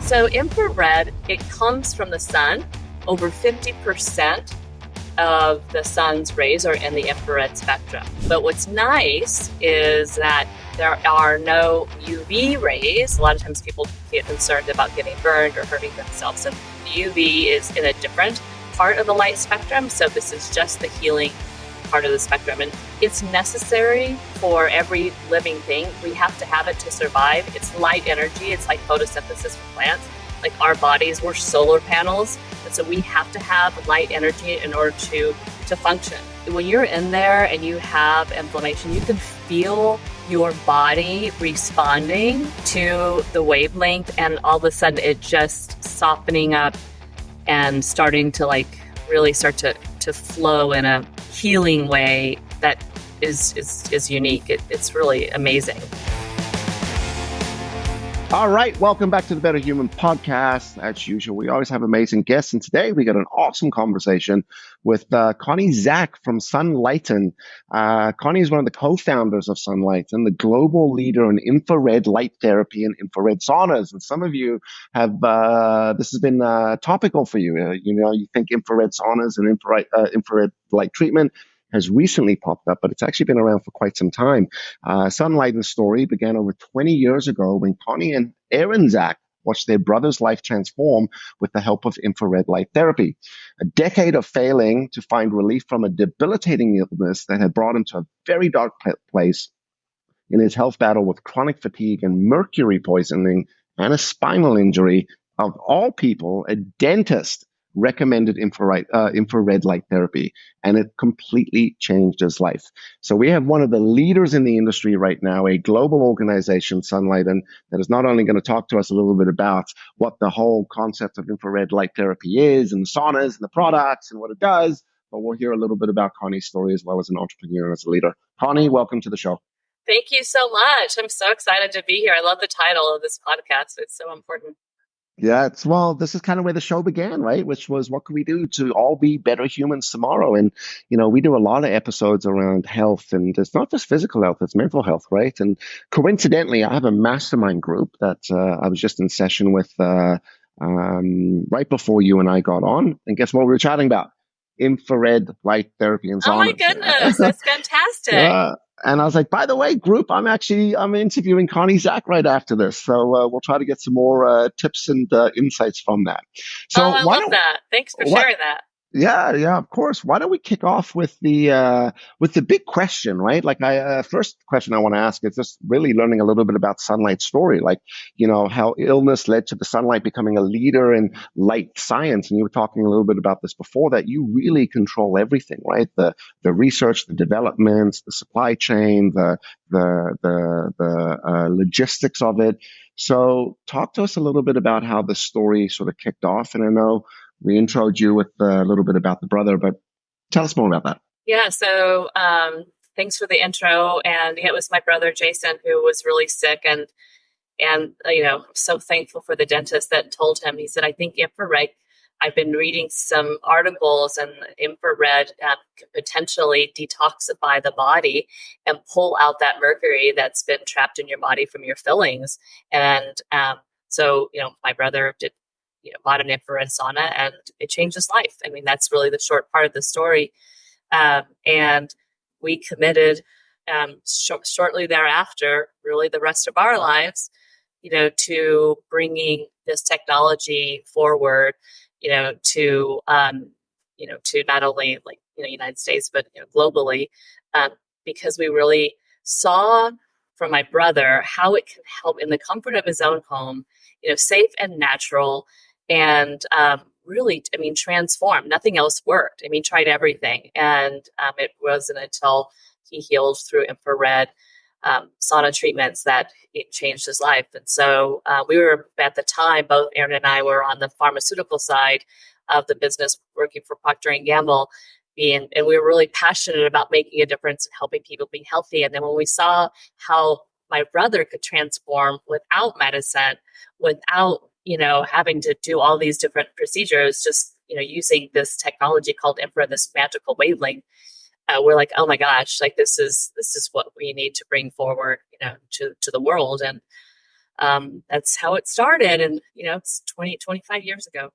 So infrared, it comes from the sun. Over 50% of the sun's rays are in the infrared spectrum. But what's nice is that there are no UV rays. A lot of times people get concerned about getting burned or hurting themselves. And UV is in a different part of the light spectrum. So this is just the healing part of the spectrum. And it's necessary for every living thing. We have to have it to survive. It's light energy. It's like photosynthesis for plants. Like our bodies, we're solar panels. And so we have to have light energy in order to function. When you're in there and you have inflammation, you can feel your body responding to the wavelength, and all of a sudden it just softening up and starting to really start to flow in a healing way that is unique. It's really amazing. All right, welcome back to the Better Human podcast. As usual, we always have amazing guests, and today we got an awesome conversation with Connie Zack from Sunlighten. Connie is one of the co-founders of Sunlighten, the global leader in infrared light therapy and infrared saunas. And some of you have this has been topical for you. You think infrared saunas and infrared light treatment has recently popped up, but it's actually been around for quite some time. Sunlighten's story began over 20 years ago when Connie and Aaron Zack watched their brother's life transform with the help of infrared light therapy. A decade of failing to find relief from a debilitating illness that had brought him to a very dark place in his health battle with chronic fatigue and mercury poisoning and a spinal injury. Of all people, a dentist recommended infrared light therapy, and it completely changed his life. So we have one of the leaders in the industry right now, a global organization, Sunlighten, that is not only going to talk to us a little bit about what the whole concept of infrared light therapy is, and the saunas and the products and what it does, but we'll hear a little bit about Connie's story as well as an entrepreneur and as a leader. Connie, welcome to the show. Thank you so much. I'm so excited to be here. I love the title of this podcast. It's so important. Yeah, this is kind of where the show began, right? Which was, what can we do to all be better humans tomorrow? And, we do a lot of episodes around health, and it's not just physical health, it's mental health, right? And coincidentally, I have a mastermind group that I was just in session with right before you and I got on. And guess what we were chatting about? Infrared light therapy and saunas. Oh my goodness, that's fantastic. And I was like, by the way, group, I'm interviewing Connie Zack right after this. So we'll try to get some more tips and insights from that. So I love that. Thanks for sharing that. Yeah, of course. Why don't we kick off with the big question, right? First question I want to ask is just really learning a little bit about Sunlight's story, how illness led to the Sunlight becoming a leader in light science. And you were talking a little bit about this before, that you really control everything, right? The research, the developments, the supply chain, the logistics of it. So talk to us a little bit about how the story sort of kicked off. And I know we introed you with a little bit about the brother, but tell us more about that. Yeah, so thanks for the intro. And it was my brother, Jason, who was really sick. And I'm so thankful for the dentist that told him, he said, I think infrared, I've been reading some articles, and infrared could potentially detoxify the body and pull out that mercury that's been trapped in your body from your fillings. And so my brother bought an infrared sauna, and it changed his life. I mean, that's really the short part of the story. And we committed shortly thereafter, really the rest of our lives, to bringing this technology forward, to not only United States, but globally, because we really saw from my brother how it can help in the comfort of his own home, safe and natural. And really, transform. Nothing else worked. Tried everything. And it wasn't until he healed through infrared sauna treatments that it changed his life. And so we were, at the time, both Aaron and I were on the pharmaceutical side of the business, working for Procter & Gamble. And we were really passionate about making a difference and helping people be healthy. And then when we saw how my brother could transform without medicine, without having to do all these different procedures, just, using this technology called infrared, this magical wavelength, we're like, oh my gosh, this is what we need to bring forward, to the world. And that's how it started. And, it's 25 years ago.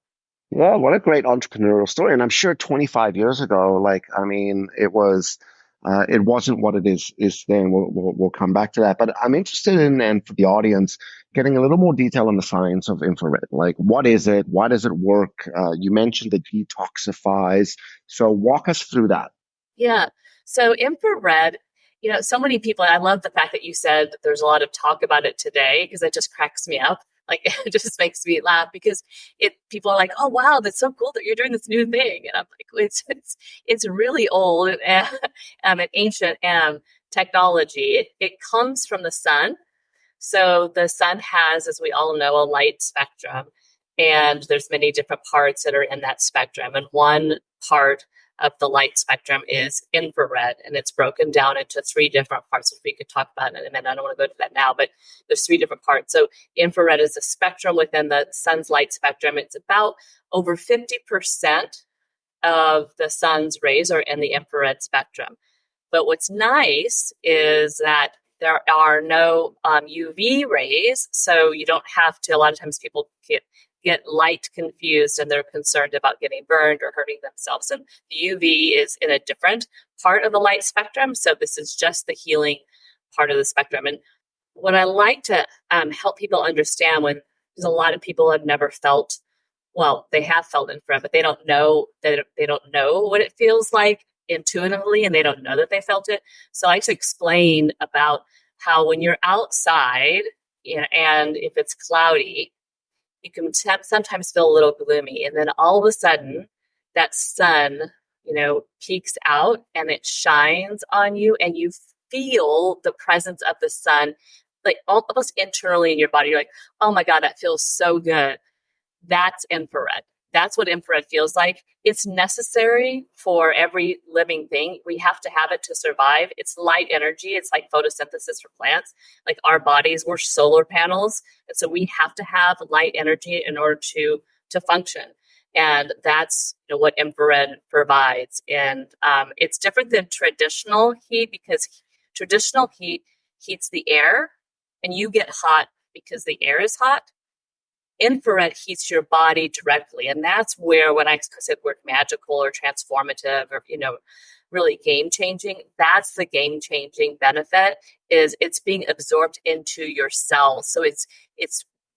Yeah, what a great entrepreneurial story. And I'm sure 25 years ago, like, I mean, it wasn't what it is today. And we'll come back to that. But I'm interested in, and for the audience, getting a little more detail on the science of infrared. Like, what is it? Why does it work? You mentioned it detoxifies. So walk us through that. Yeah. So infrared, so many people, I love the fact that you said that there's a lot of talk about it today, because it just cracks me up. Like, it just makes me laugh, because people are like, oh, wow, that's so cool that you're doing this new thing. And I'm like, it's really old and an ancient technology. It comes from the sun. So the sun has, as we all know, a light spectrum, and there's many different parts that are in that spectrum. And one part of the light spectrum is infrared, and it's broken down into three different parts, which we could talk about in a minute. I don't want to go to that now, but there's three different parts. So infrared is a spectrum within the sun's light spectrum. It's about over 50% of the sun's rays are in the infrared spectrum. But what's nice is that there are no UV rays, so you don't have to. A lot of times people get light confused, and they're concerned about getting burned or hurting themselves. And the UV is in a different part of the light spectrum, so this is just the healing part of the spectrum. And what I like to help people understand, because a lot of people have never felt, well, they have felt infrared, but they don't know what it feels like intuitively, and they don't know that they felt it. So I like to explain about how when you're outside, and if it's cloudy, you can sometimes feel a little gloomy, and then all of a sudden that sun, peeks out and it shines on you, and you feel the presence of the sun, like almost internally in your body. You're like, oh my God, that feels so good. That's infrared. That's what infrared feels like. It's necessary for every living thing. We have to have it to survive. It's light energy. It's like photosynthesis for plants. Like our bodies, we're solar panels. And so we have to have light energy in order to function. And that's what infrared provides. And it's different than traditional heat, because traditional heat heats the air and you get hot because the air is hot. Infrared heats your body directly. And that's where, when I said word magical or transformative or, really game-changing, that's the game-changing benefit, is it's being absorbed into your cells. So it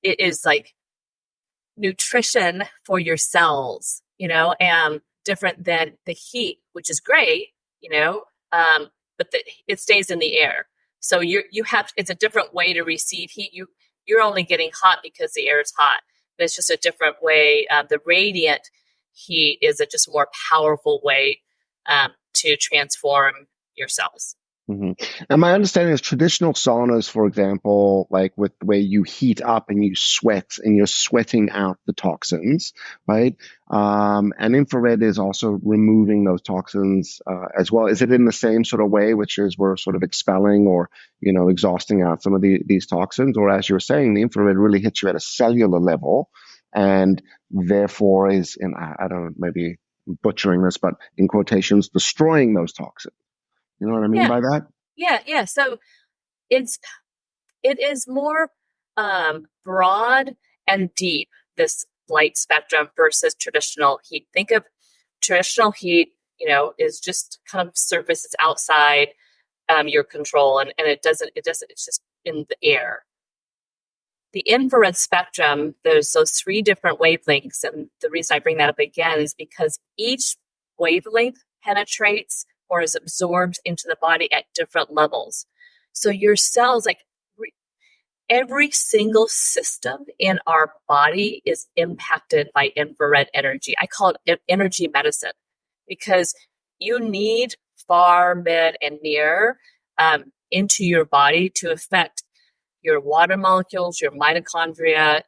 is like nutrition for your cells, and different than the heat, which is great, but it stays in the air. So it's a different way to receive heat. You're only getting hot because the air is hot, but it's just a different way. The radiant heat is just a more powerful way to transform your cells. Mm-hmm. And my understanding is traditional saunas, for example, like with where you heat up and you sweat and you're sweating out the toxins, right? And infrared is also removing those toxins as well. Is it in the same sort of way, which is we're sort of expelling or, exhausting out some of these toxins? Or as you're saying, the infrared really hits you at a cellular level and therefore is, I don't know, maybe butchering this, but in quotations, destroying those toxins. You know what I mean by that? Yeah. So it is more broad and deep, this light spectrum, versus traditional heat. Think of traditional heat, is just kind of surface. It's outside your control, and it's just in the air. The infrared spectrum, there's those three different wavelengths. And the reason I bring that up again is because each wavelength penetrates or is absorbed into the body at different levels. So your cells, like every single system in our body, is impacted by infrared energy. I call it energy medicine, because you need far, mid, and near into your body to affect your water molecules, your mitochondria,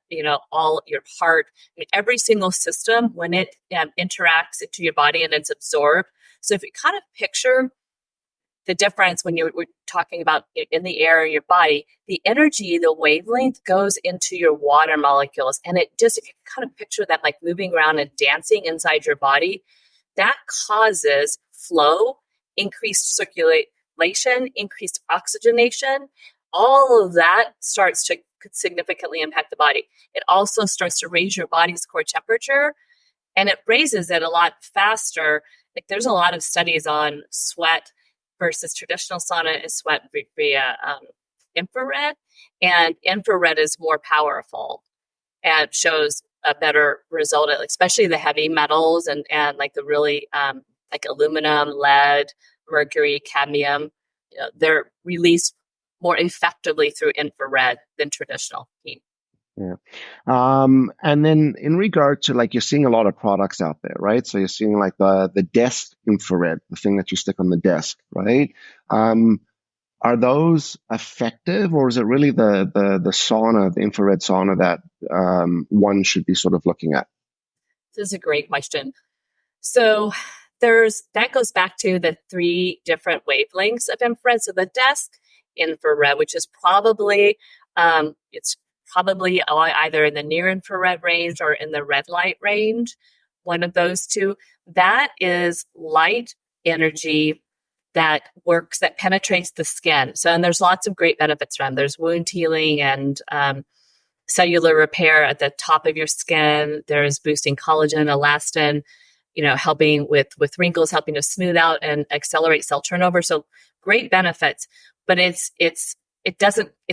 all your heart. I mean, every single system, when it interacts into your body and it's absorbed. So if you kind of picture the difference when we're talking about in the air in your body, the energy, the wavelength goes into your water molecules. And if you kind of picture that like moving around and dancing inside your body, that causes flow, increased circulation, increased oxygenation. All of that starts to could significantly impact the body. It also starts to raise your body's core temperature, and it raises it a lot faster. Like there's a lot of studies on sweat versus traditional sauna is sweat via infrared, and infrared is more powerful and shows a better result, especially the heavy metals and like the really like aluminum, lead, mercury, cadmium. They're released more effectively through infrared than traditional heat. Yeah. And then in regard to like you're seeing a lot of products out there, right? So you're seeing like the desk infrared, the thing that you stick on the desk, right? Are those effective, or is it really the sauna, the infrared sauna that one should be sort of looking at? This is a great question. So that goes back to the 3 different wavelengths of infrared. So the desk infrared, which is probably it's probably either in the near infrared range or in the red light range, one of those two. That is light energy that works, that penetrates the skin. So, and there's lots of great benefits from. There's wound healing and cellular repair at the top of your skin. There's boosting collagen, elastin, helping with wrinkles, helping to smooth out and accelerate cell turnover. So great benefits, but it's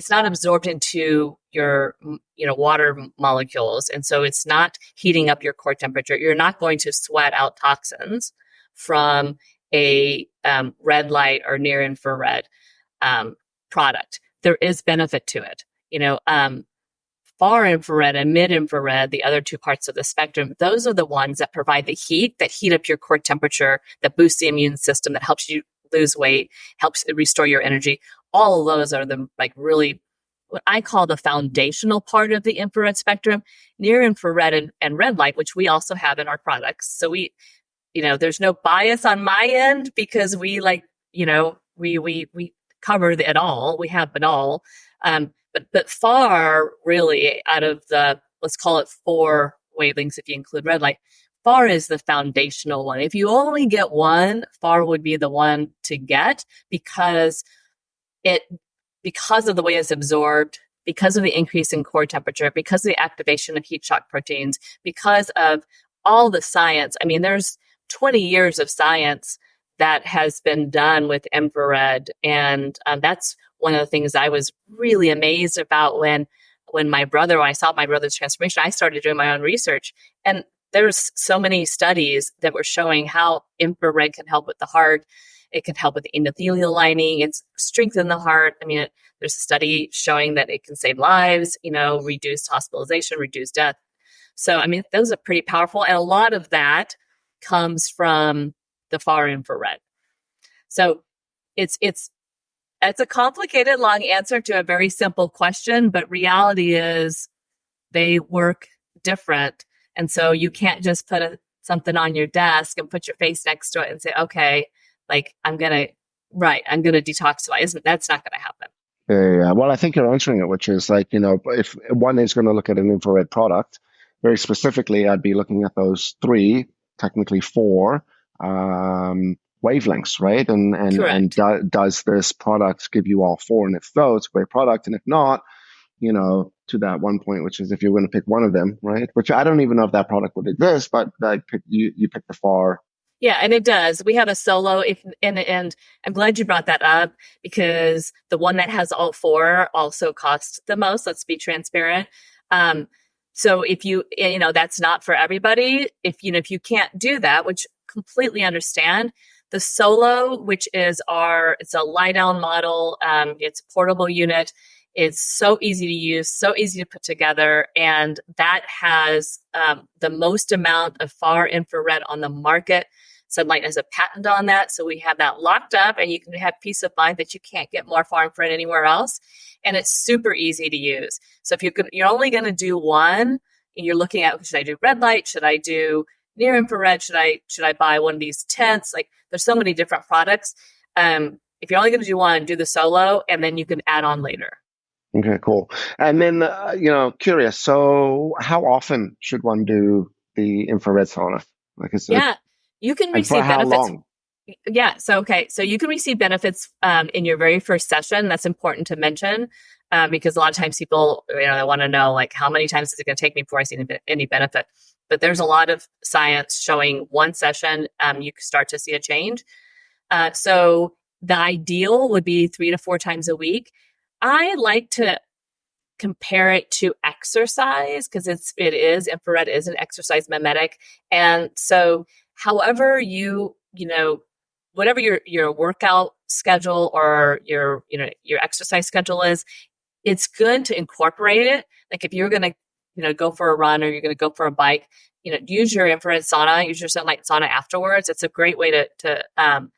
not absorbed into your, water molecules. And so it's not heating up your core temperature. You're not going to sweat out toxins from a red light or near infrared product. There is benefit to it. Far infrared and mid infrared, the other 2 parts of the spectrum, those are the ones that provide the heat, that heat up your core temperature, that boosts the immune system, that helps you lose weight, helps restore your energy. All of those are the really what I call the foundational part of the infrared spectrum. Near infrared and red light, which we also have in our products. So we there's no bias on my end because we cover it all. We have it all. But far really out of the, let's call it 4 wavelengths, if you include red light, far is the foundational one. If you only get one, far would be the one to get because of the way it's absorbed, because of the increase in core temperature, because of the activation of heat shock proteins, because of all the science. I mean, there's 20 years of science that has been done with infrared. And that's one of the things I was really amazed about when I saw my brother's transformation. I started doing my own research. And there's so many studies that were showing how infrared can help with the heart. It can help with the endothelial lining. It's strengthen the heart. I mean, there's a study showing that it can save lives, reduce hospitalization, reduce death. So, I mean, those are pretty powerful. And a lot of that comes from the far infrared. So it's a complicated, long answer to a very simple question, but reality is they work different. And so you can't just put something on your desk and put your face next to it and say, okay, like I'm going to detoxify. That's not going to happen. Yeah. Well, I think you're answering it, which is like, if one is going to look at an infrared product, very specifically, I'd be looking at those 3, technically 4 wavelengths, right? And does this product give you all 4? And if so, it's a great product. And if not, to that one point, which is if you're going to pick one of them, right? Which I don't even know if that product would exist, but you pick the far. Yeah, and it does. We have a solo, and I'm glad you brought that up because the one that has all 4 also costs the most. Let's be transparent. So if that's not for everybody. If you can't do that, which completely understand, the solo, which is it's a lie down model. It's a portable unit. It's so easy to use, so easy to put together. And that has the most amount of far infrared on the market. Sunlighten has a patent on that. So we have that locked up and you can have peace of mind that you can't get more far infrared anywhere else. And it's super easy to use. So if you're only going to do one and you're looking at, should I do red light? Should I do near infrared? Should I buy one of these tents? Like there's so many different products. If you're only going to do one, do the solo and then you can add on later. Okay, cool. And then, curious. So how often should one do the infrared sauna? You can receive benefits. Long? Yeah. So you can receive benefits in your very first session. That's important to mention because a lot of times people, they want to know like how many times is it going to take me before I see any benefit. But there's a lot of science showing one session you can start to see a change. So the ideal would be 3 to 4 times a week. I like to compare it to exercise because infrared is an exercise mimetic. And so however whatever your workout schedule or your exercise schedule is, it's good to incorporate it. Like if you're going to go for a run or you're going to go for a bike, use your infrared sauna, use your sunlight sauna afterwards. It's a great way to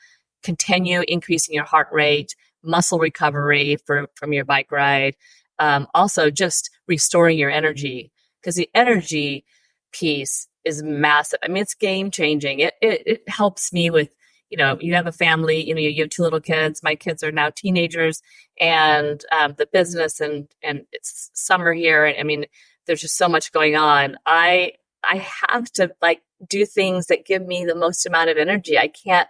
continue increasing your heart rate, muscle recovery from your bike ride. Also just restoring your energy because the energy piece is massive. I mean, it's game changing. It helps me with, you have a family, you have 2 little kids. My kids are now teenagers and the business and it's summer here. I mean, there's just so much going on. I have to like do things that give me the most amount of energy. I can't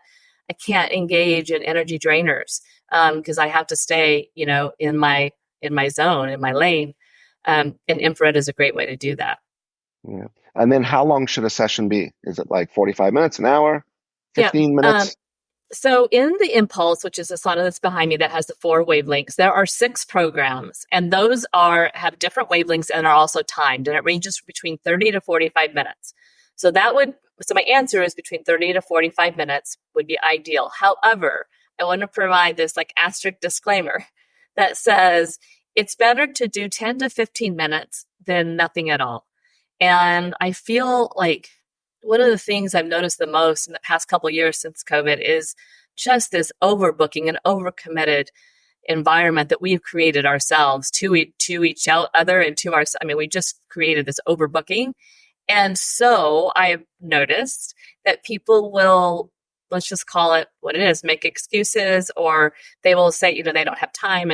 engage in energy drainers because I have to stay, in my zone, in my lane. And infrared is a great way to do that. Yeah. And then how long should a session be? Is it like 45 minutes, an hour, 15 minutes? So in the Impulse, which is the sauna that's behind me that has the 4 wavelengths, there are 6 programs, and those have different wavelengths and are also timed, and it ranges between 30 to 45 minutes. So my answer is between 30 to 45 minutes would be ideal. However, I want to provide this like asterisk disclaimer that says it's better to do 10 to 15 minutes than nothing at all. And I feel like one of the things I've noticed the most in the past couple of years since COVID is just this overbooking and overcommitted environment that we've created ourselves to each other and to ourselves. I mean, we just created this overbooking. And so I've noticed that people will, let's just call it what it is, make excuses, or they will say, they don't have time.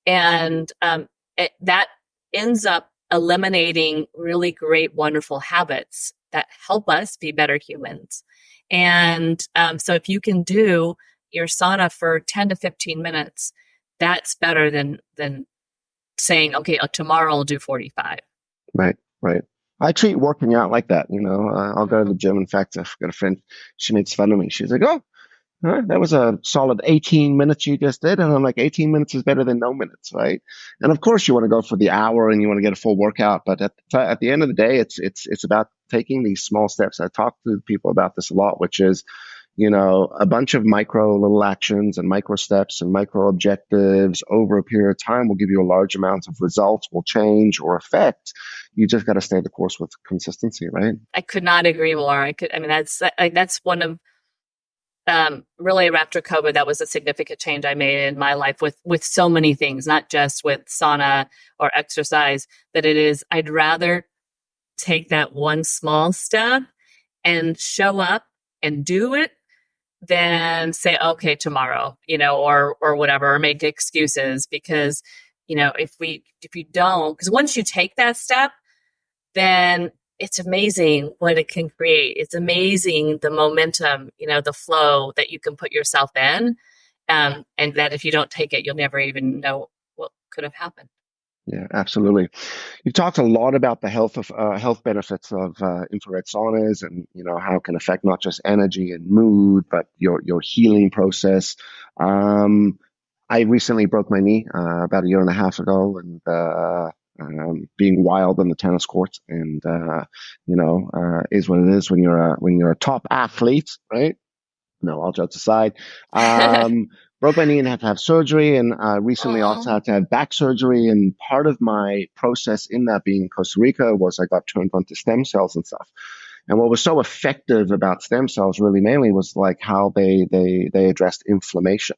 And that ends up eliminating really great, wonderful habits that help us be better humans. And so if you can do your sauna for 10 to 15 minutes, that's better than saying, okay, tomorrow I'll do 45. Right. I treat working out like that. I'll go to the gym. In fact, I've got a friend, she makes fun of me. She's like, oh, that was a solid 18 minutes you just did. And I'm like, 18 minutes is better than no minutes, right? And of course, you want to go for the hour and you want to get a full workout. But at the end of the day, it's about taking these small steps. I talk to people about this a lot, which is, a bunch of micro little actions and micro steps and micro objectives over a period of time will give you a large amount of results, will change or affect. You just got to stay the course with consistency, right? I could not agree more. That's one of, really after COVID, that was a significant change I made in my life with so many things, not just with sauna or exercise, that I'd rather take that one small step and show up and do it than say, okay, tomorrow, or whatever, or make excuses because, if you don't, because once you take that step, then it's amazing what it can create. It's amazing the momentum, the flow that you can put yourself in. And that if you don't take it, you'll never even know what could have happened. Yeah, absolutely. You've talked a lot about the health benefits of infrared saunas and how it can affect not just energy and mood, but your healing process. I recently broke my knee about a year and a half ago, and being wild on the tennis court, and is what it is when you're a top athlete, right? No, all jokes aside. Broke my knee and had to have surgery, and recently also had to have back surgery. And part of my process in that being in Costa Rica was I got turned onto stem cells and stuff. And what was so effective about stem cells really mainly was like how they addressed inflammation.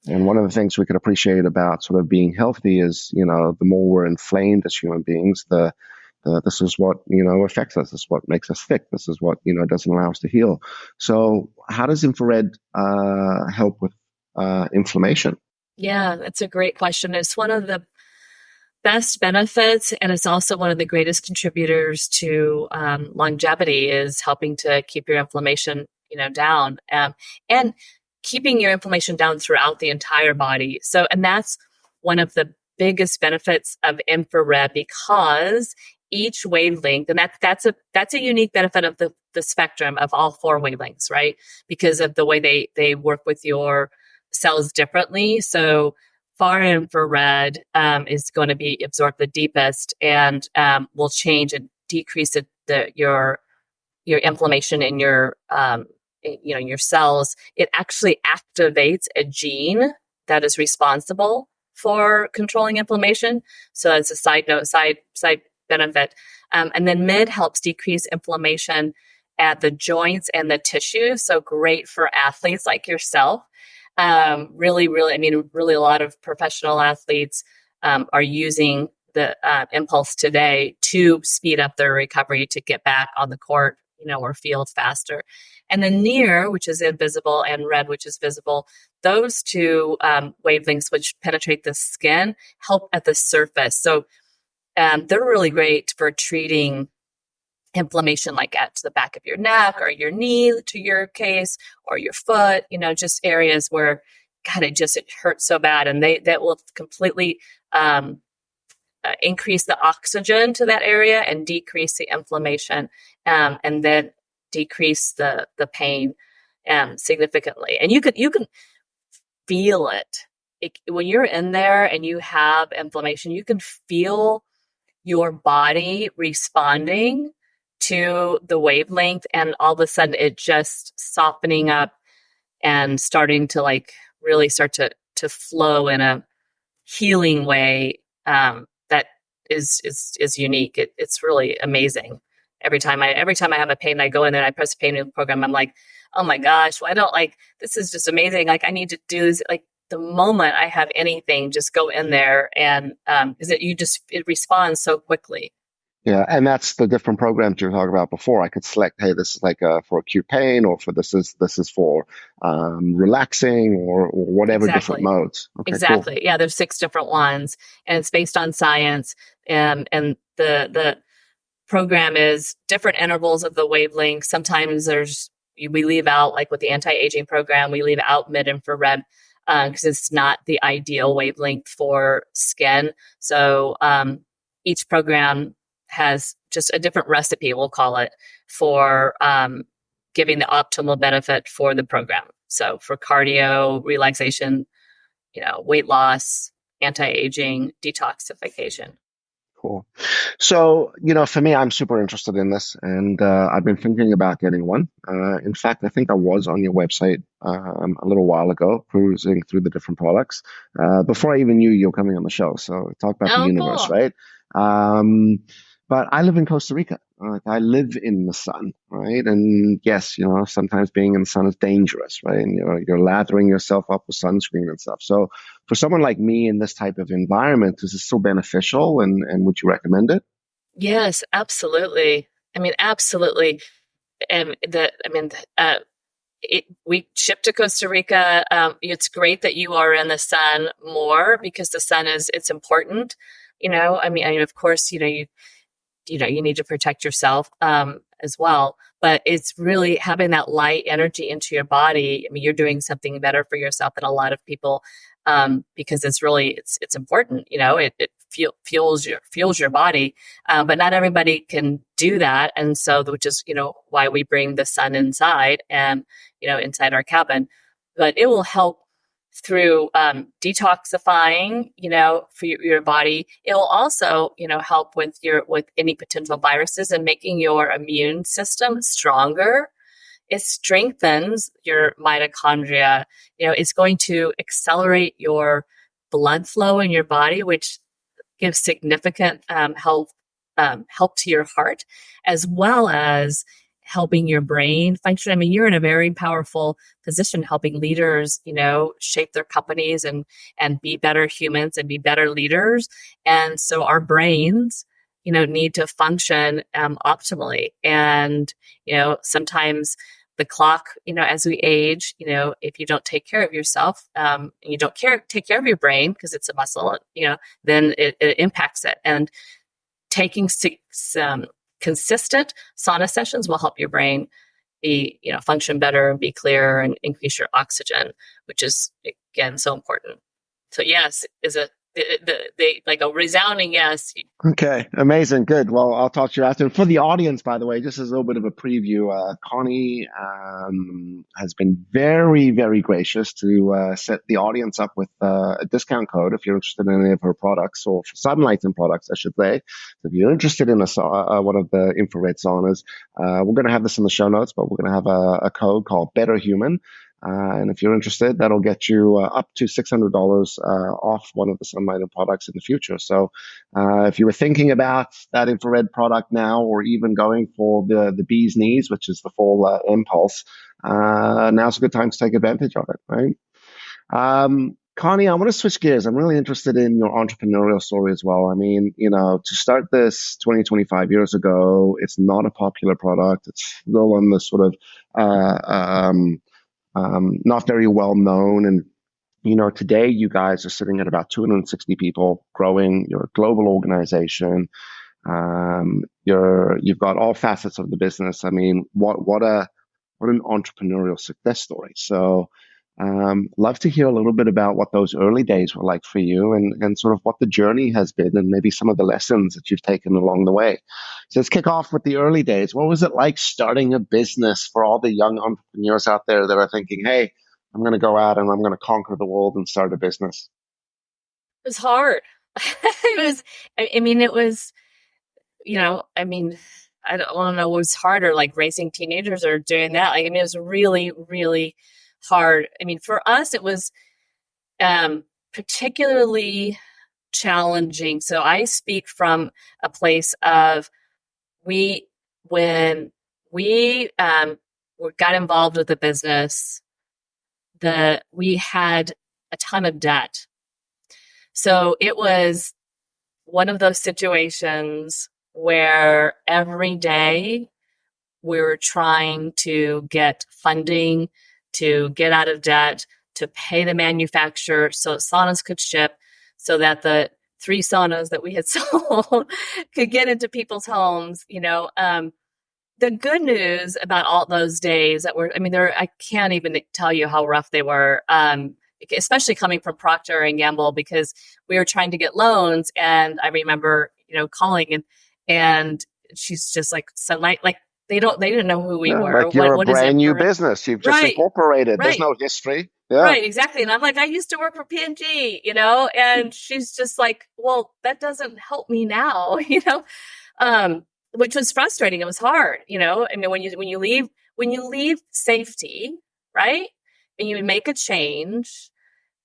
And one of the things we could appreciate about sort of being healthy is, the more we're inflamed as human beings, this is what, affects us. This is what makes us sick. This is what, doesn't allow us to heal. So how does infrared help with inflammation? Yeah, that's a great question. It's one of the best benefits, and it's also one of the greatest contributors to longevity, is helping to keep your inflammation down, and keeping your inflammation down throughout the entire body. So, and that's one of the biggest benefits of infrared, because each wavelength, and that's a unique benefit of the spectrum of all four wavelengths, right? Because of the way they work with your cells differently. So far infrared is going to be absorbed the deepest, and will change and decrease your inflammation in your your cells. It actually activates a gene that is responsible for controlling inflammation. So that's a side benefit. And then mid helps decrease inflammation at the joints and the tissue. So great for athletes like yourself. Really, a lot of professional athletes are using the impulse today to speed up their recovery, to get back on the court, or field faster. And then near, which is invisible, and red, which is visible, those two wavelengths, which penetrate the skin, help at the surface. So they're really great for treating inflammation, like at the back of your neck or your knee, to your case, or your foot, just areas where, God, it hurts so bad. And that will completely increase the oxygen to that area and decrease the inflammation, and then decrease the pain significantly. And you can feel it when you're in there and you have inflammation. You can feel your body responding to the wavelength, and all of a sudden it just softening up and starting to really start to flow in a healing way that is unique. It's really amazing. Every time I have a pain, I go in there and I press the pain relief program. I'm like, oh my gosh, well, I don't this is just amazing. I need to do this. The moment I have anything, just go in there, and it responds so quickly. Yeah, and that's the different programs you were talking about before. I could select, hey, this is for acute pain, or for this is for relaxing, or whatever. Exactly. Different modes. Okay, exactly. Cool. Yeah, there's 6 different ones, and it's based on science. And the program is different intervals of the wavelength. Sometimes we leave out, like with the anti-aging program, we leave out mid-infrared because it's not the ideal wavelength for skin. So each program has just a different recipe, we'll call it, for giving the optimal benefit for the program. So for cardio, relaxation, weight loss, anti-aging, detoxification. Cool. So, for me, I'm super interested in this, and I've been thinking about getting one. In fact, I think I was on your website a little while ago, cruising through the different products, before I even knew you were coming on the show. So talk about the universe, cool. right? But I live in Costa Rica. I live in the sun, right? And yes, sometimes being in the sun is dangerous, right? And you're lathering yourself up with sunscreen and stuff. So for someone like me in this type of environment, is it still beneficial? And would you recommend it? Yes, absolutely. Absolutely. And we ship to Costa Rica. It's great that you are in the sun more, because the sun it's important. Of course, you need to protect yourself as well, but it's really having that light energy into your body. You're doing something better for yourself than a lot of people, because it's important. It fuels your body, but not everybody can do that. And so, which is why we bring the sun inside, and inside our cabin. But it will help through detoxifying, for your body. It will also, help with any potential viruses and making your immune system stronger. It strengthens your mitochondria. It's going to accelerate your blood flow in your body, which gives significant help to your heart, as well as helping your brain function. You're in a very powerful position, helping leaders, shape their companies and be better humans and be better leaders. And so our brains, need to function optimally. And, sometimes the clock, as we age, if you don't take care of yourself, and you don't take care of your brain, because it's a muscle, then it impacts it. And taking some consistent sauna sessions will help your brain be, function better and be clear and increase your oxygen, which is, again, so important. So yes, is the like a resounding yes. Okay, amazing, good. Well, I'll talk to you after. For the audience, by the way, just as a little bit of a preview, Connie has been very, very gracious to set the audience up with a discount code if you're interested in any of her products, or Sunlighten products, I should say. So if you're interested in one of the infrared saunas, we're going to have this in the show notes, but we're going to have a code called betterHUMAN. And if you're interested, that'll get you up to $600 off one of the Sunlighten products in the future. So if you were thinking about that infrared product now, or even going for the bee's knees, which is the full impulse, now's a good time to take advantage of it, right? Connie, I want to switch gears. I'm really interested in your entrepreneurial story as well. I mean, to start this 25 years ago, it's not a popular product. It's still on the sort of not very well known. And, today you guys are sitting at about 260 people, growing. You're a global organization. You've got all facets of the business. I mean, what an entrepreneurial success story. So, love to hear a little bit about what those early days were like for you, and sort of what the journey has been, and maybe some of the lessons that you've taken along the way. So let's kick off with the early days. What was it like starting a business for all the young entrepreneurs out there that are thinking, hey, I'm going to go out and I'm going to conquer the world and start a business? It was hard. It was, it was, I don't know what was harder, like raising teenagers or doing that. Like, it was really, really hard. For us, it was particularly challenging. So I speak from a place of when we got involved with the business, we had a ton of debt. So it was one of those situations where every day we were trying to get funding to get out of debt, to pay the manufacturer so saunas could ship, so that the 3 saunas that we had sold could get into people's homes. The good news about all those days I can't even tell you how rough they were, especially coming from Procter and Gamble, because we were trying to get loans. And I remember, calling and she's just like, Sunlight, like, they didn't know who we were. Like, you're a brand new business. You've just incorporated. There's no history. Yeah. Right, exactly. And I'm like, I used to work for P&G, and she's just like, well, that doesn't help me now, which was frustrating. It was hard, when you leave safety, right? And you make a change.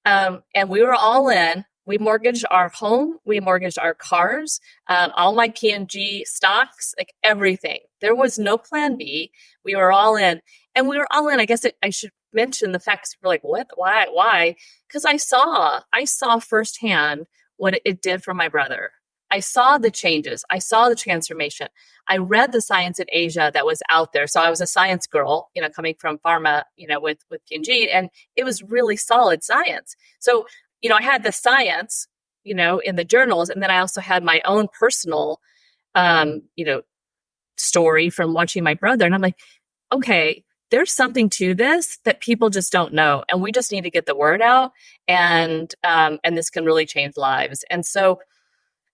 And we were all in. We mortgaged our home. We mortgaged our cars, all my P&G stocks, like everything. There was no plan B. We were all in. And we were all in. I guess I should mention the facts. We're like, what? Why? Because I saw firsthand what it did for my brother. I saw the changes. I saw the transformation. I read the science in Asia that was out there. So I was a science girl, coming from pharma, with P&G, and it was really solid science. So, I had the science, in the journals, and then I also had my own personal, story from watching my brother. And I'm like, okay, there's something to this that people just don't know, and we just need to get the word out, and this can really change lives. And so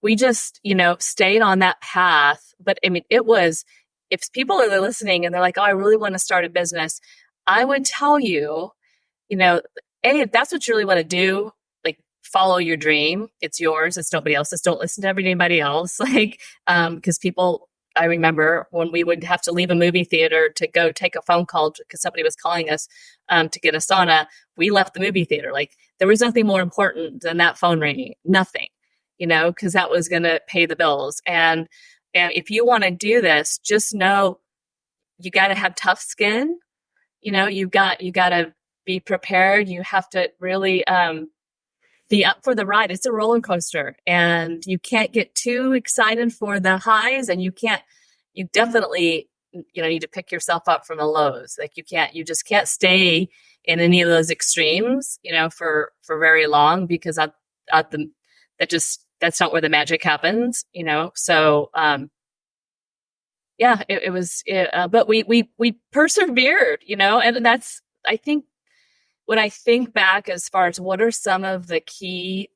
we just, stayed on that path. But it was, if people are listening and they're like, oh, I really want to start a business, I would tell you, if that's what you really want to do, like, follow your dream. It's yours. It's nobody else's. Don't listen to anybody else. Like, because I remember when we would have to leave a movie theater to go take a phone call because somebody was calling us to get a sauna. We left the movie theater. Like, there was nothing more important than that phone ringing. Nothing, because that was going to pay the bills. And if you want to do this, just know you got to have tough skin. You got to be prepared. You have to really be up for the ride. It's a roller coaster, and you can't get too excited for the highs, and you definitely, need to pick yourself up from the lows. Like, you just can't stay in any of those extremes, for very long, because that's not where the magic happens, So, yeah, it was, but we persevered, and that's, I think, when I think back as far as what are some of the key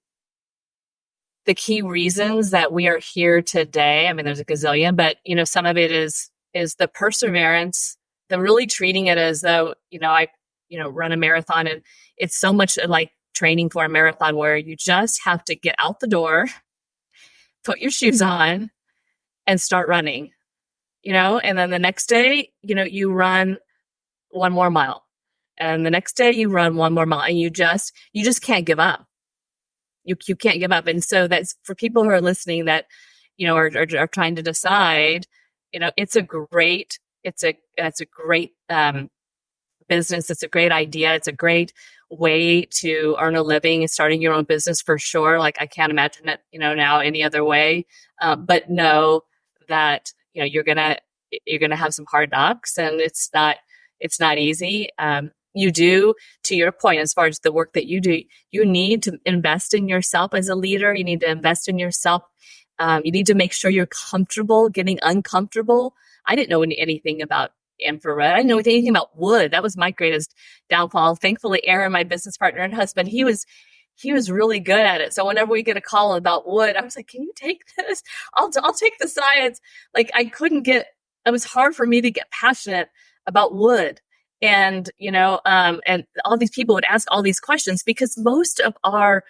reasons that we are here today. I mean, there's a gazillion, but some of it is the perseverance, the really treating it as though, I run a marathon, and it's so much like training for a marathon where you just have to get out the door, put your shoes on, and start running, and then the next day, you run one more mile, and the next day you run one more mile, and you just can't give up. You can't give up. And so that's for people who are listening that, are trying to decide, it's a great business. It's a great idea. It's a great way to earn a living, starting your own business for sure. Like, I can't imagine it, now any other way. But know that, you're going to have some hard knocks, and it's not easy. You do, to your point, as far as the work that you do, you need to invest in yourself as a leader. You need to invest in yourself. You need to make sure you're comfortable getting uncomfortable. I didn't know anything about infrared. I didn't know anything about wood. That was my greatest downfall. Thankfully, Aaron, my business partner and husband, he was really good at it. So whenever we get a call about wood, I was like, "Can you take this? I'll take the science." Like, it was hard for me to get passionate about wood. And, and all these people would ask all these questions because most of our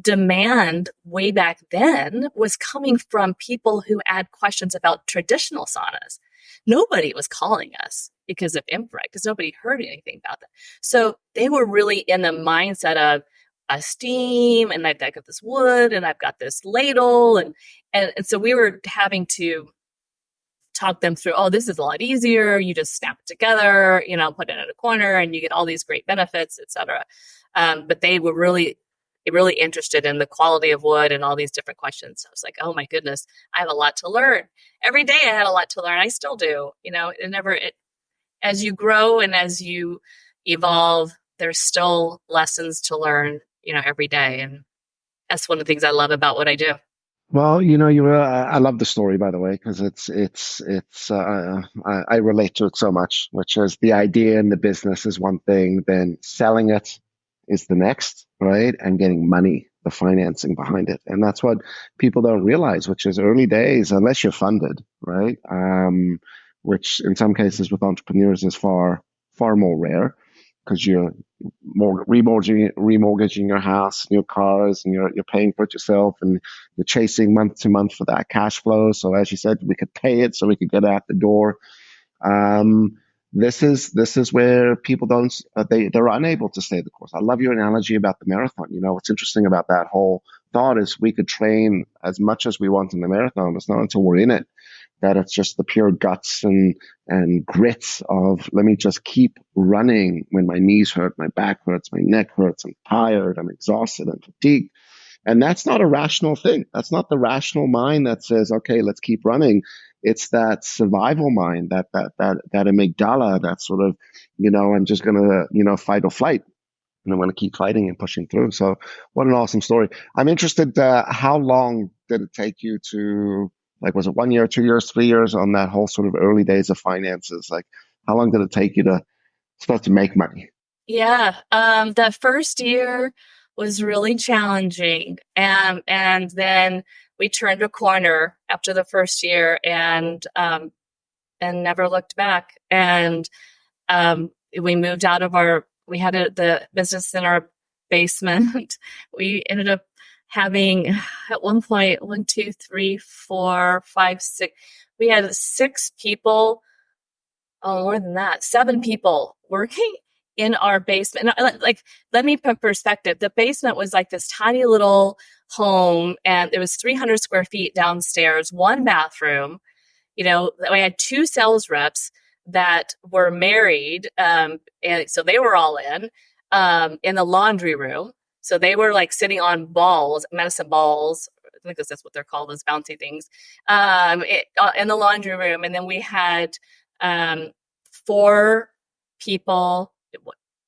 demand way back then was coming from people who had questions about traditional saunas. Nobody was calling us because of infrared, because nobody heard anything about that. So they were really in the mindset of a steam, and I've got this wood, and I've got this ladle. And so we were having to talk them through, oh, this is a lot easier. You just snap it together, put it in a corner, and you get all these great benefits, et cetera. But they were really interested in the quality of wood and all these different questions. I was like, oh my goodness, I have a lot to learn. Every day I had a lot to learn. I still do. As you grow and as you evolve, there's still lessons to learn, every day. And that's one of the things I love about what I do. Well, I love the story, by the way, because I relate to it so much, which is the idea in the business is one thing, then selling it is the next, right? And getting money, the financing behind it. And that's what people don't realize, which is early days, unless you're funded, right? Which in some cases with entrepreneurs is far, far more rare because you're remortgaging your house, your cars, and you're paying for it yourself, and you're chasing month to month for that cash flow. So as you said, we could pay it so we could get out the door. This is where people they're unable to stay the course. I love your analogy about the marathon. What's interesting about that whole thought is we could train as much as we want in the marathon. It's not until we're in it that it's just the pure guts and grit of, let me just keep running when my knees hurt, my back hurts, my neck hurts, I'm tired, I'm exhausted, I'm fatigued. And that's not a rational thing. That's not the rational mind that says, okay, let's keep running. It's that survival mind, that amygdala, that sort of, I'm just going to, fight or flight. And I'm going to keep fighting and pushing through. So what an awesome story. I'm interested, how long did it take you to, like, was it 1 year, 2 years, 3 years on that whole sort of early days of finances? Like, how long did it take you to start to make money? Yeah. That first year was really challenging. And then we turned a corner after the first year and never looked back. And we moved out of we had the business in our basement. We ended up having at one point 1, 2, 3, 4, 5, 6. We had 6 people. Oh, more than that, 7 people working in our basement. Like, let me put perspective. The basement was like this tiny little home, and it was 300 square feet downstairs, 1 bathroom. We had 2 sales reps that were married, and so they were all in the laundry room. So they were like sitting on balls, medicine balls. I think that's what they're called, those bouncy things, in the laundry room. And then we had 4 people.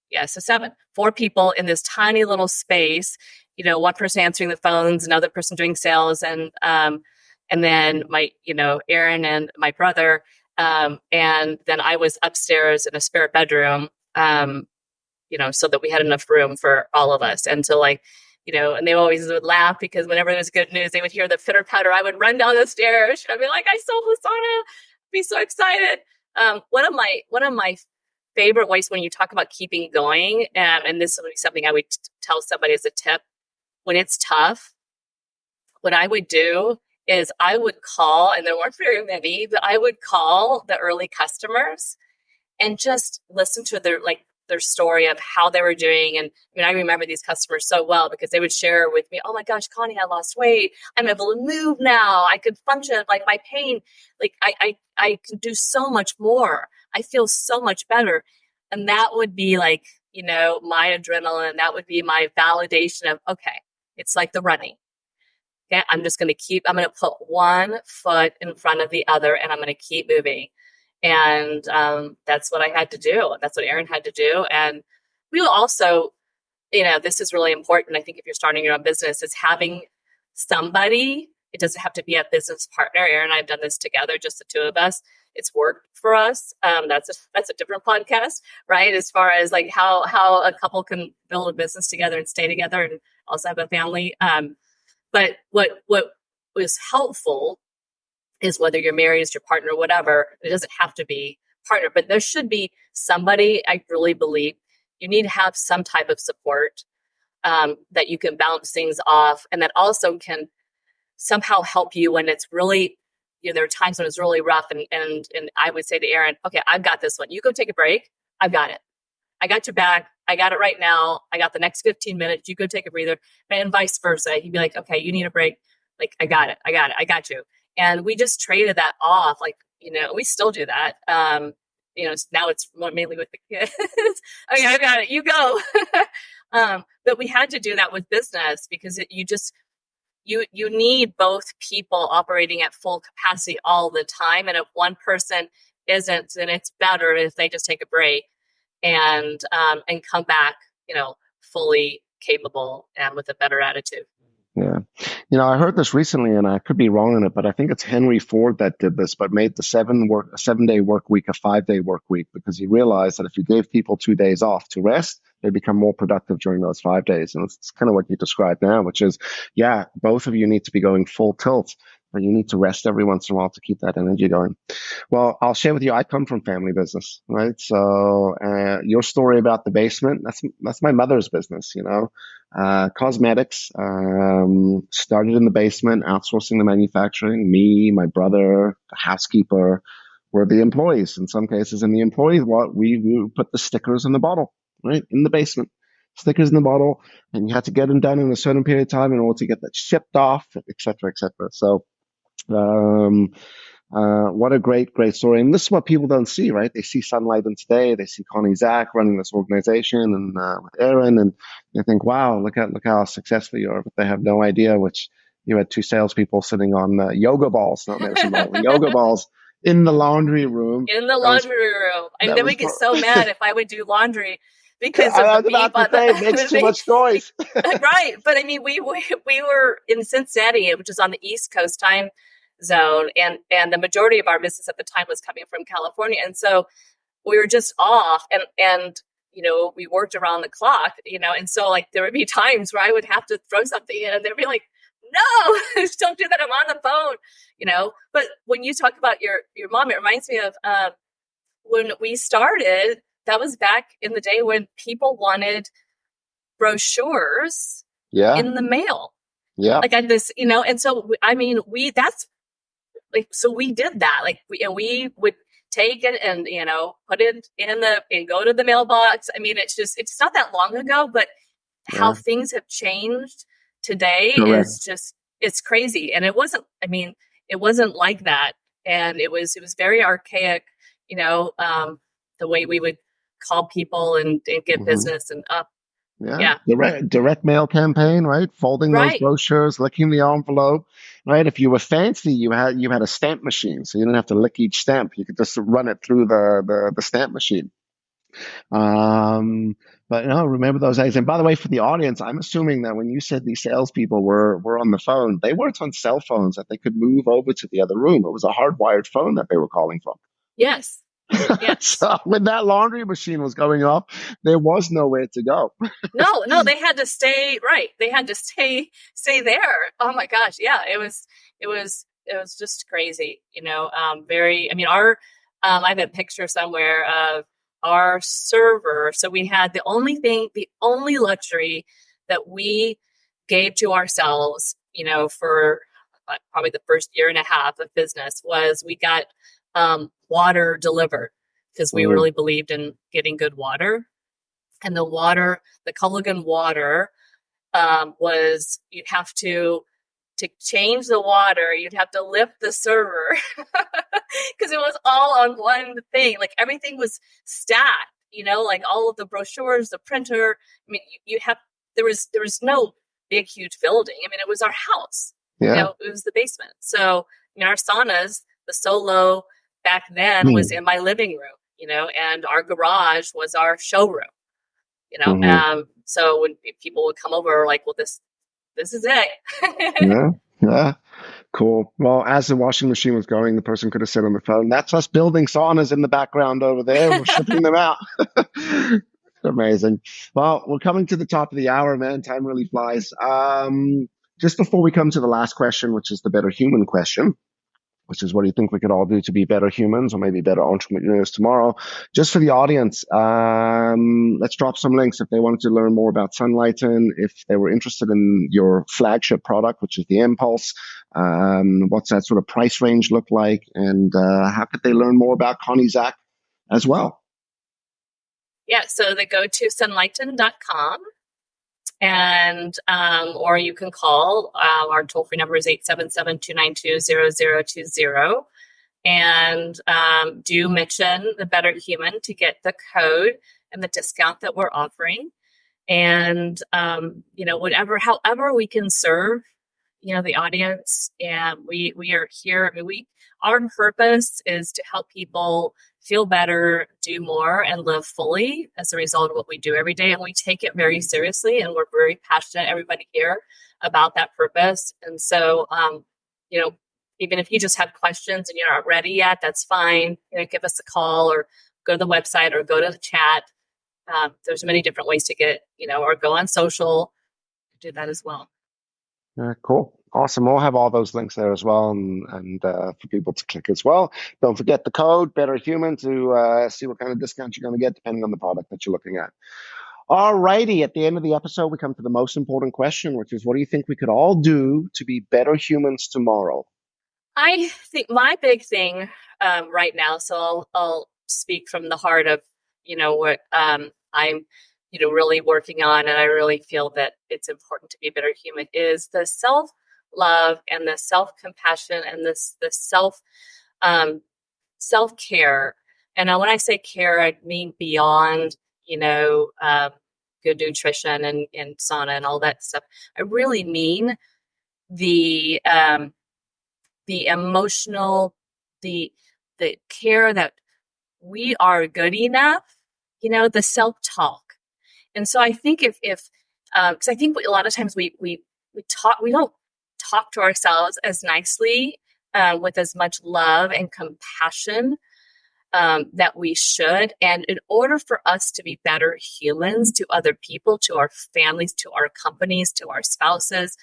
Yeah, so 7, 4 people in this tiny little space. One person answering the phones, another person doing sales, and then my, Aaron and my brother And then I was upstairs in a spare bedroom, so that we had enough room for all of us. And so and they always would laugh because whenever there was good news, they would hear the pitter patter. I would run down the stairs. I'd be like, I sold the sauna. Be so excited. One of my favorite ways when you talk about keeping going, and this would be something I would tell somebody as a tip, when it's tough, what I would do is I would call, and there weren't very many, but I would call the early customers and just listen to their story of how they were doing. And I remember these customers so well because they would share with me, oh my gosh, Connie, I lost weight. I'm able to move now. I could function, like my pain, like I can do so much more. I feel so much better. And that would be like, my adrenaline. That would be my validation of, okay, it's like the running. Okay, I'm going to put one foot in front of the other and I'm going to keep moving. And that's what I had to do. That's what Erin had to do. And we will also, this is really important. I think if you're starting your own business, is having somebody. It doesn't have to be a business partner. Erin and I have done this together, just the two of us. It's worked for us. That's a different podcast, right? As far as like how a couple can build a business together and stay together and also have a family. But what was helpful is whether you're married as your partner, whatever, it doesn't have to be partner, but there should be somebody. I really believe you need to have some type of support that you can bounce things off, and that also can somehow help you when it's really, there are times when it's really rough. And I would say to Erin, okay, I've got this one. You go take a break. I've got it. I got your back. I got it right now. I got the next 15 minutes. You go take a breather, and vice versa. He'd be like, okay, you need a break. Like, I got it. I got you. And we just traded that off. Like, we still do that. Now it's mainly with the kids. Okay, I got it. You go. But we had to do that with business because you need both people operating at full capacity all the time. And if one person isn't, then it's better if they just take a break and come back, fully capable and with a better attitude. Yeah. I heard this recently and I could be wrong on it, but I think it's Henry Ford that did this, but made the 7-day work week a 5-day work week because he realized that if you gave people 2 days off to rest, they become more productive during those 5 days. And it's kind of what you described now, which is, yeah, both of you need to be going full tilt, but you need to rest every once in a while to keep that energy going. Well, I'll share with you, I come from family business, right? So your story about the basement, that's my mother's business, cosmetics, started in the basement, outsourcing the manufacturing. Me, my brother, the housekeeper were the employees in some cases. And the employees, we would put the stickers in the bottle, right? In the basement, stickers in the bottle. And you had to get them done in a certain period of time in order to get that shipped off, et cetera, et cetera. So, what a great story. And this is what people don't see, right? They see Sunlighten today. They see Connie Zack running this organization and with Erin, and they think, wow, look how successful you are. But they have no idea, which you had two salespeople sitting on yoga balls, not medicine balls, yoga balls in the laundry room. In the laundry room. And then we get so mad if I would do laundry because of the beep on it makes too much noise. Right. But I mean, we were in Cincinnati, which is on the East Coast time zone, and the majority of our business at the time was coming from California, and so we were just off, and we worked around the clock, and so like there would be times where I would have to throw something in, and they'd be like, no, don't do that, I'm on the phone, But when you talk about your mom, it reminds me of when we started. That was back in the day when people wanted brochures in the mail. Yeah. Like this, and so, I mean, so we did that. Like we would take it and, put it and go to the mailbox. I mean, it's not that long ago, but how things have changed today is just, it's crazy. And it wasn't like that. And it was very archaic, the way we would call people and get business and up. Yeah. Direct mail campaign, right? Folding those brochures, licking the envelope, right? If you were fancy, you had a stamp machine, so you didn't have to lick each stamp. You could just run it through the stamp machine. But no, remember those days. And by the way, for the audience, I'm assuming that when you said these salespeople were on the phone, they weren't on cell phones that they could move over to the other room. It was a hardwired phone that they were calling from. Yes. Yes. So when that laundry machine was going off, there was nowhere to go. No, they had to stay right. They had to stay there. Oh my gosh. Yeah, it was just crazy, very, I mean, I have a picture somewhere of our server. So we had the only luxury that we gave to ourselves, for probably the first year and a half of business was we got water delivered because we Mm, really believed in getting good water. And the Culligan water was you'd have to change the water, you'd have to lift the server because it was all on one thing. Like everything was stacked, like all of the brochures, the printer. I mean, there was no big, huge building. I mean, it was our house. yeah. It was the basement. So, our saunas, the solo back then was Mm, in my living room, and our garage was our showroom. mhm. So when people would come over, like, well, this is it. Yeah. Yeah. Cool. Well, as the washing machine was going, the person could have said on the phone, "That's us building saunas in the background over there. We're shipping them out." Amazing. Well, we're coming to the top of the hour, man. Time really flies. Just before we come to the last question, which is the better human question, which is what do you think we could all do to be better humans or maybe better entrepreneurs tomorrow? Just for the audience, let's drop some links if they wanted to learn more about Sunlighten, if they were interested in your flagship product, which is the Impulse. What's that sort of price range look like? And how could they learn more about Connie Zack as well? Yeah, so they go to sunlighten.com and or you can call our toll-free number is 877-292-0020 and do mention the Better Human to get the code and the discount that we're offering. And however we can serve the audience, and we are here. I mean, our purpose is to help people feel better, do more, and live fully as a result of what we do every day. And we take it very seriously, and we're very passionate, everybody here, about that purpose. And so, even if you just have questions and you're not ready yet, that's fine. Give us a call or go to the website or go to the chat. There's many different ways to get, or go on social, do that as well. Cool. Awesome. We'll have all those links there as well and for people to click as well. Don't forget the code betterHUMAN to see what kind of discount you're going to get depending on the product that you're looking at. All righty. At the end of the episode, we come to the most important question, which is what do you think we could all do to be better humans tomorrow? I think my big thing right now, so I'll speak from the heart of, what I'm really working on, and I really feel that it's important to be a better human, is the self-love and the self-compassion and the self-care. And when I say care, I mean beyond, good nutrition and sauna and all that stuff. I really mean the emotional, the care that we are good enough, the self-talk. And so I think if because I think a lot of times we don't talk to ourselves as nicely with as much love and compassion that we should. And in order for us to be better humans to other people, to our families, to our companies, to our spouses,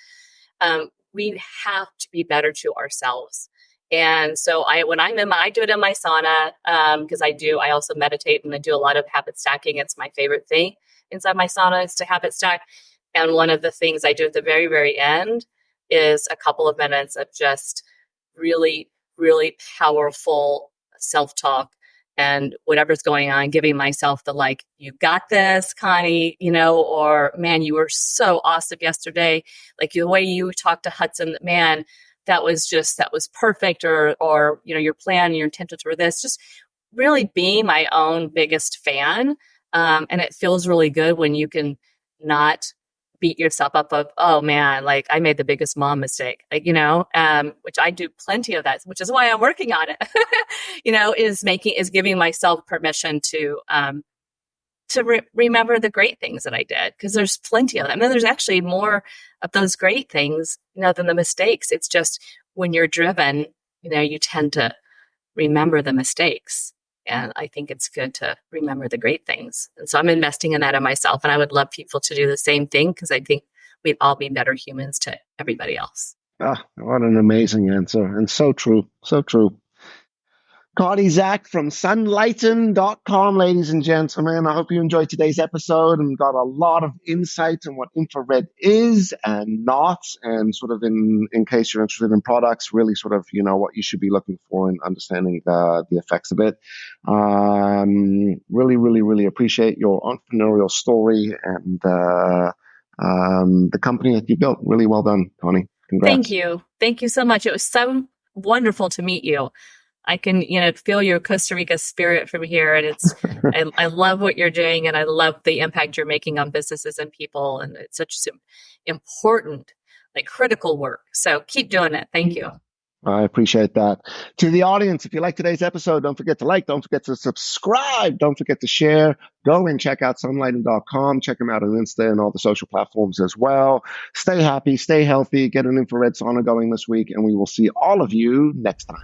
we have to be better to ourselves. And so I do it in my sauna because I also meditate and I do a lot of habit stacking. It's my favorite thing inside my sauna is to habit stack. And one of the things I do at the very, very end is a couple of minutes of just really, really powerful self-talk and whatever's going on, giving myself the like, you got this, Connie, or man, you were so awesome yesterday. Like the way you talked to Hudson, man, that was perfect. Or, your plan, your intentions were this, just really being my own biggest fan. And it feels really good when you can not beat yourself up of, oh man, like I made the biggest mom mistake, like, which I do plenty of that, which is why I'm working on it, is giving myself permission to remember the great things that I did. Cause there's plenty of them. And there's actually more of those great things, than the mistakes. It's just when you're driven, you tend to remember the mistakes. And I think it's good to remember the great things. And so I'm investing in that in myself. And I would love people to do the same thing because I think we'd all be better humans to everybody else. Ah, what an amazing answer. And so true. So true. Connie Zack from Sunlighten.com, ladies and gentlemen. I hope you enjoyed today's episode and got a lot of insight on what infrared is and not, and sort of in case you're interested in products, really sort of, what you should be looking for and understanding the effects of it. Really, really, really appreciate your entrepreneurial story and the company that you built. Really well done, Connie. Congrats. Thank you. Thank you so much. It was so wonderful to meet you. I can, feel your Costa Rica spirit from here. And I love what you're doing and I love the impact you're making on businesses and people. And it's such important, critical work. So keep doing it. Thank you. I appreciate that. To the audience, if you like today's episode, don't forget to like, don't forget to subscribe, don't forget to share. Go and check out sunlighten.com. Check them out on Insta and all the social platforms as well. Stay happy, stay healthy, get an infrared sauna going this week, and we will see all of you next time.